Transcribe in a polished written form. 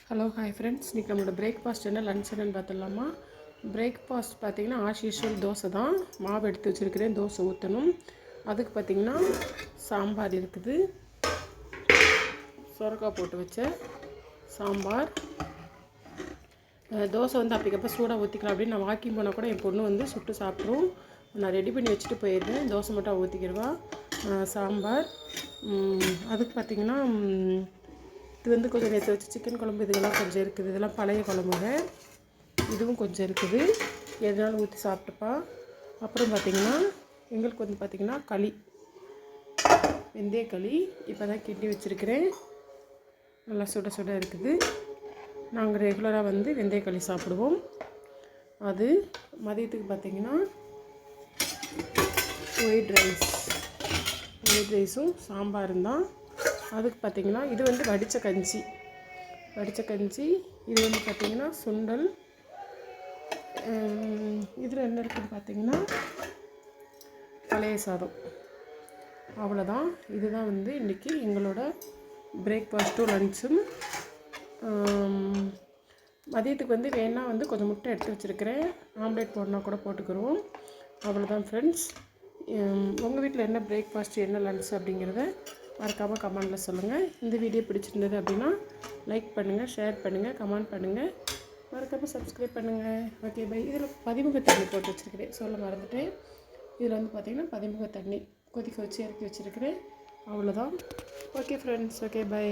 Hello hi friends, இன்றைக்கி நம்மளோட breakfast என்ன லன்ச் என்னன்னு பார்த்துடலாமா? பிரேக்ஃபாஸ்ட் பார்த்திங்கன்னா ஆஸ் யூஷுவல் தோசை தான். மாவு எடுத்து வச்சுருக்கிறேன், தோசை ஊற்றணும். அதுக்கு பார்த்திங்கன்னா சாம்பார் இருக்குது, சொரக்காய் போட்டு வச்ச சாம்பார். தோசை வந்து அப்பக்கப்போ சூடாக ஊற்றிக்கலாம் அப்படின்னு நான் வாக்கிங் போனால் கூட என் பொண்ணு வந்து சுட்டு சாப்பிட்ரும். நான் ரெடி பண்ணி வச்சுட்டு போயிடுவேன், தோசை மட்டும் ஊற்றிக்கிடுவா. சாம்பார். அதுக்கு பார்த்திங்கன்னா இது வந்து கொஞ்சம் நேற்று வச்சு சிக்கன் குழம்பு இதெல்லாம் கொஞ்சம் இருக்குது, இதெல்லாம் பழைய குழம்புங்க. இதுவும் கொஞ்சம் இருக்குது, எதனாலும் ஊற்றி சாப்பிட்டுப்பா. அப்புறம் பார்த்திங்கன்னா எங்களுக்கு வந்து பார்த்திங்கன்னா களி, வெந்தய களி இப்போ தான் கிண்டி வச்சுருக்கிறேன். நல்லா சுட சுட இருக்குது. நாங்கள் ரெகுலராக வந்து வெந்தய களி சாப்பிடுவோம். அது மதியத்துக்கு பார்த்திங்கன்னா ஒயிட் ரைஸும் சாம்பாரும் தான். அதுக்கு பார்த்திங்கன்னா இது வந்து வடித்த கஞ்சி. இது வந்து பார்த்திங்கன்னா சுண்டல். இதில் என்ன இருக்குதுன்னு பார்த்திங்கன்னா பழைய சாதம். அவ்வளோதான். இதுதான் வந்து இன்றைக்கி எங்களோட பிரேக்ஃபாஸ்ட்டும் லன்ச்சும். மதியத்துக்கு வந்து வேணால் வந்து கொஞ்சம் முட்டை எடுத்து வச்சுருக்கிறேன், ஆம்லேட் போடனா கூட போட்டுக்கிடுவோம். அவ்வளோதான் ஃப்ரெண்ட்ஸ். உங்கள் வீட்டில் என்ன பிரேக்ஃபாஸ்ட் என்ன லன்ச் அப்படிங்கிறத மறக்காமல் கமெண்டில் சொல்லுங்கள். இந்த வீடியோ பிடிச்சிருந்தது அப்படின்னா லைக் பண்ணுங்கள், ஷேர் பண்ணுங்கள், கமெண்ட் பண்ணுங்கள், மறக்காமல் சப்ஸ்கிரைப் பண்ணுங்கள். Okay bye. இதில் பதிமுக தண்ணி போட்டு வச்சுருக்கிறேன், சொல்ல மறந்துட்டேன். இதில் வந்து பார்த்திங்கன்னா பதிமுக தண்ணி கொதிக்க வச்சு இறக்கி வச்சுருக்கிறேன். அவ்வளோதான். Okay friends, okay bye.